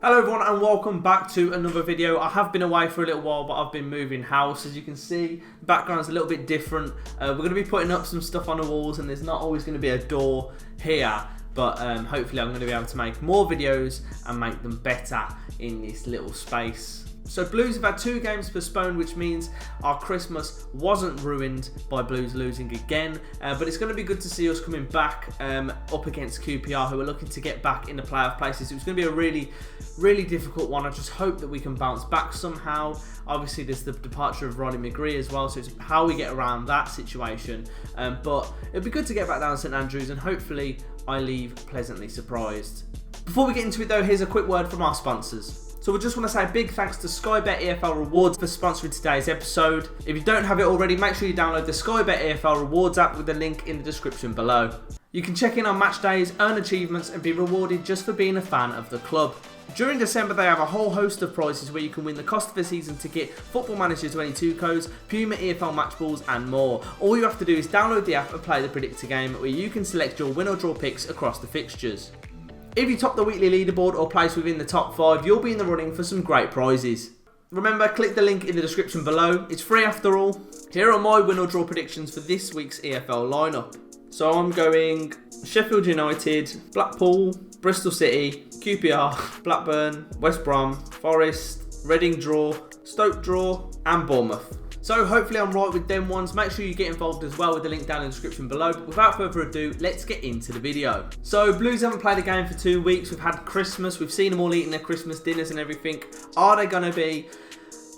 Hello everyone and welcome back to another video. I have been away for a little while, but I've been moving house. As you can see, the background's a little bit different. We're going to be putting up some stuff on the walls and there's not always going to be a door here. But hopefully I'm going to be able to make more videos and make them better in this little space. So Blues have had 2 games postponed, which means our Christmas wasn't ruined by Blues losing again. But it's going to be good to see us coming back up against QPR, who are looking to get back in the playoff places. It was going to be a really difficult one. I just hope that we can bounce back somehow. Obviously, there's the departure of Ronnie McGree as well, so it's how we get around that situation. But it'd be good to get back down to St Andrews, and hopefully I leave pleasantly surprised. Before we get into it though, here's a quick word from our sponsors. So we just want to say a big thanks to Sky Bet EFL Rewards for sponsoring today's episode. If you don't have it already, make sure you download the Sky Bet EFL Rewards app with the link in the description below. You can check in on match days, earn achievements and be rewarded just for being a fan of the club. During December they have a whole host of prizes where you can win the cost of a season ticket, Football Manager 22 codes, Puma EFL match balls and more. All you have to do is download the app and play the Predictor game, where you can select your win or draw picks across the fixtures. If you top the weekly leaderboard or place within the top 5, you'll be in the running for some great prizes. Remember, click the link in the description below. It's free after all. Here are my win or draw predictions for this week's EFL lineup. So I'm going Sheffield United, Blackpool, Bristol City, QPR, Blackburn, West Brom, Forest, Reading draw, Stoke draw and Bournemouth. So hopefully I'm right with them ones. Make sure you get involved as well with the link down in the description below. But without further ado, let's get into the video. So Blues haven't played a game for 2 weeks. We've had Christmas. We've seen them all eating their Christmas dinners and everything. Are they going to be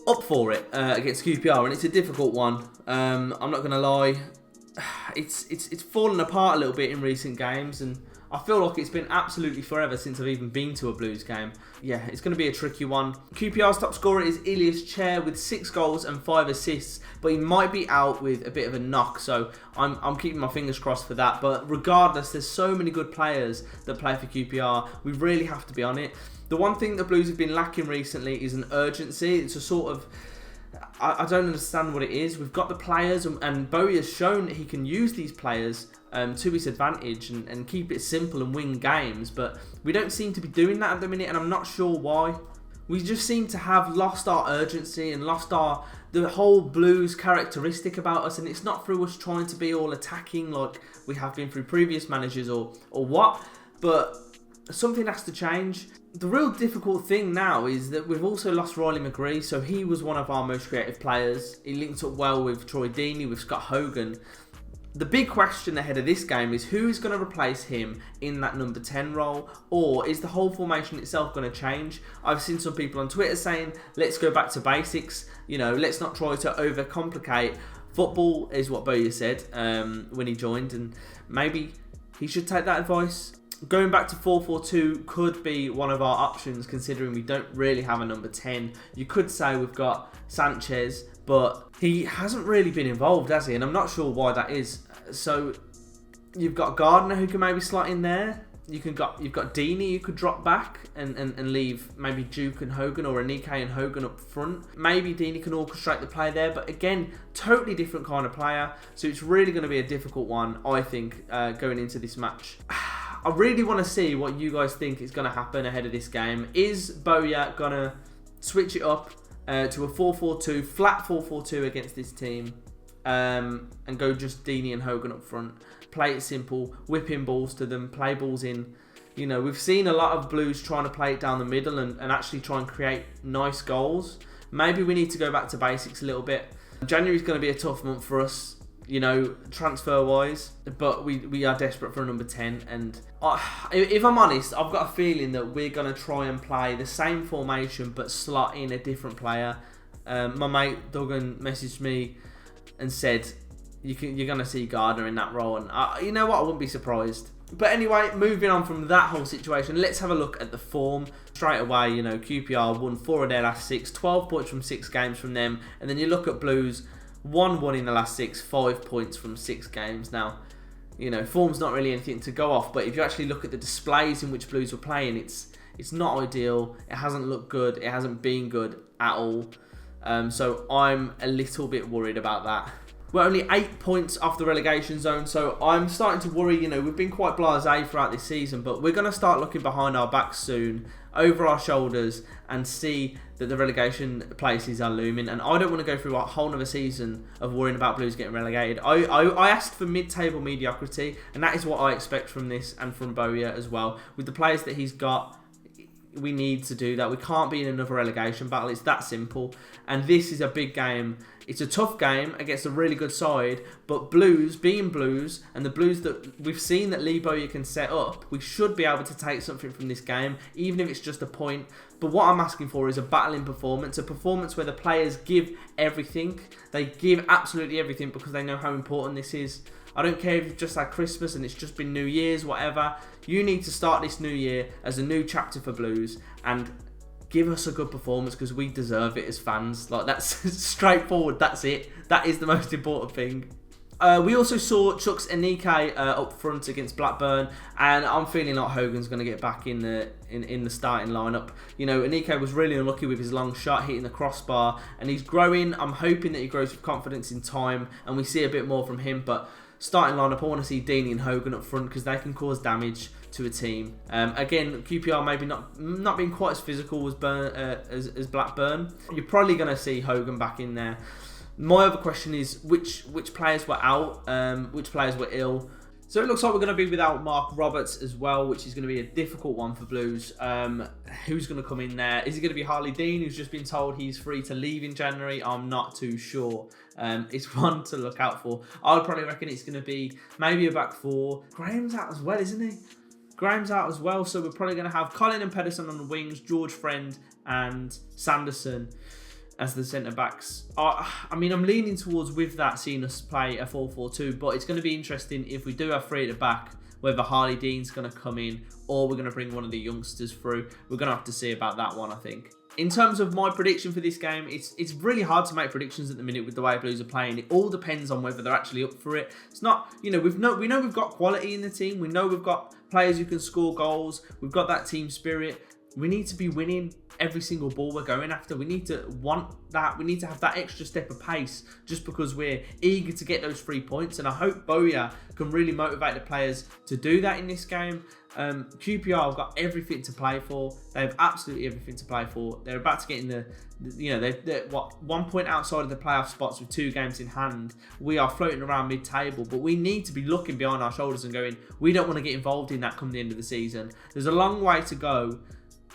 up for it against QPR? And it's a difficult one. I'm not going to lie. It's fallen apart a little bit in recent games, and I feel like it's been absolutely forever since I've even been to a Blues game. Yeah, it's going to be a tricky one. QPR's top scorer is Ilias Chair with 6 goals and 5 assists, but he might be out with a bit of a knock, so I'm keeping my fingers crossed for that. But regardless, there's so many good players that play for QPR. We really have to be on it. The one thing the Blues have been lacking recently is an urgency. It's a sort of... I don't understand what it is. We've got the players, and Bowyer's shown that he can use these players to his advantage and keep it simple and win games, but we don't seem to be doing that at the minute, and I'm not sure why. We just seem to have lost our urgency and lost the whole Blues characteristic about us, and it's not through us trying to be all attacking like we have been through previous managers or what, but something has to change. The real difficult thing now is that we've also lost Riley McGree, so he was one of our most creative players. He linked up well with Troy Deeney, with Scott Hogan. The big question ahead of this game is who is going to replace him in that number 10 role, or is the whole formation itself going to change? I've seen some people on Twitter saying, let's go back to basics, you know, let's not try to overcomplicate. Football is what Bowyer said when he joined, and maybe he should take that advice. Going back to 4-4-2 could be one of our options, considering we don't really have a number 10. You could say we've got Sanchez, but he hasn't really been involved, has he? And I'm not sure why that is. So you've got Gardner who can maybe slot in there. You've got Deeney who could drop back and leave maybe Duke and Hogan, or Anike and Hogan up front. Maybe Deeney can orchestrate the play there, but again, totally different kind of player. So it's really going to be a difficult one, I think, going into this match. I really want to see what you guys think is going to happen ahead of this game. Is Bowyer going to switch it up to a 4-4-2, flat 4-4-2 against this team, and go just Deeney and Hogan up front? Play it simple, whip in balls to them, play balls in. You know, we've seen a lot of Blues trying to play it down the middle and actually try and create nice goals. Maybe we need to go back to basics a little bit. January's going to be a tough month for us, you know, transfer-wise, but we are desperate for a number 10, and if I'm honest, I've got a feeling that we're going to try and play the same formation but slot in a different player. My mate Duggan messaged me and said, you're going to see Gardner in that role, and you know what, I wouldn't be surprised. But anyway, moving on from that whole situation, let's have a look at the form. Straight away, you know, QPR won 4 of their last 6, 12 points from 6 games from them, and then you look at Blues, 1 in the last 6, 5 points from 6 games. Now, you know, form's not really anything to go off, but if you actually look at the displays in which Blues were playing, it's not ideal. It hasn't looked good. It hasn't been good at all. So I'm a little bit worried about that. We're only 8 points off the relegation zone, so I'm starting to worry. You know, we've been quite blasé throughout this season, but we're going to start looking behind our backs soon. over our shoulders and see that the relegation places are looming. And I don't want to go through a whole other season of worrying about Blues getting relegated. I asked for mid-table mediocrity, and that is what I expect from this and from Bowyer as well. With the players that he's got, we need to do that. We can't be in another relegation battle. It's that simple. And this is a big game. It's a tough game against a really good side, but Blues, being Blues, and the Blues that we've seen that Lee Bowyer can set up, we should be able to take something from this game, even if it's just a point. But what I'm asking for is a battling performance, a performance where the players give everything. They give absolutely everything because they know how important this is. I don't care if you've just had Christmas and it's just been New Year's, whatever. You need to start this new year as a new chapter for Blues and give us a good performance because we deserve it as fans. Like, that's straightforward. That's it. That is the most important thing. We also saw Chuks Enike up front against Blackburn, and I'm feeling like Hogan's going to get back in the starting lineup. You know, Enike was really unlucky with his long shot hitting the crossbar, and he's growing. I'm hoping that he grows with confidence in time, and we see a bit more from him. But starting lineup, I want to see Deeney and Hogan up front because they can cause damage to a team. Again, QPR maybe not being quite as physical as Blackburn. You're probably going to see Hogan back in there. My other question is which players were out, which players were ill. So it looks like we're going to be without Mark Roberts as well, which is going to be a difficult one for Blues. Who's going to come in there? Is it going to be Harley Dean, who's just been told he's free to leave in January? I'm not too sure. It's one to look out for. I would probably reckon it's going to be maybe a back four. Graham's out as well, isn't he? Graham's out as well, so we're probably going to have Colin and Pedersen on the wings, George Friend and Sanderson as the centre-backs. I mean, I'm leaning towards, with that, seeing us play a 4-4-2, but it's going to be interesting if we do have three at the back, whether Harley Dean's going to come in or we're going to bring one of the youngsters through. We're going to have to see about that one, I think. In terms of my prediction for this game, it's really hard to make predictions at the minute with the way Blues are playing. It all depends on whether they're actually up for it. It's not, you know, we know we've got quality in the team. We know we've got players who can score goals. We've got that team spirit. We need to be winning every single ball we're going after. We need to want that. We need to have that extra step of pace just because we're eager to get those 3 points. And I hope Bowyer can really motivate the players to do that in this game. QPR have got everything to play for. They have absolutely everything to play for. They're about to get in they're 1 point outside of the playoff spots with 2 games in hand. We are floating around mid-table, but we need to be looking behind our shoulders and going, we don't want to get involved in that come the end of the season. There's a long way to go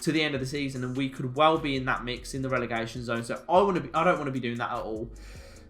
to the end of the season, and we could well be in that mix in the relegation zone. So I don't want to be doing that at all.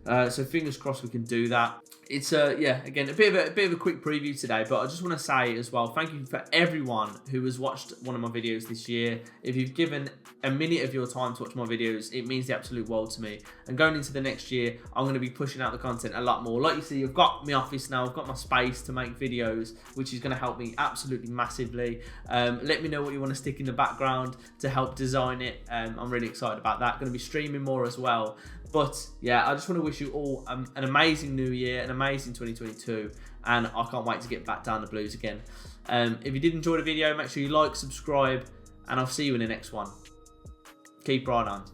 So fingers crossed we can do that. It's again a bit of a quick preview today, but I just want to say as well, thank you for everyone who has watched one of my videos this year. If you've given a minute of your time to watch my videos, it means the absolute world to me. And going into the next year, I'm going to be pushing out the content a lot more. Like you see, I've got my office now, I've got my space to make videos, which is going to help me absolutely massively. Let me know what you want to stick in the background to help design it. I'm really excited about that. Going to be streaming more as well. But yeah, I just want to wish you all an amazing new year, an amazing 2022, and I can't wait to get back down the Blues again. If you did enjoy the video, make sure you like, subscribe, and I'll see you in the next one. Keep right on.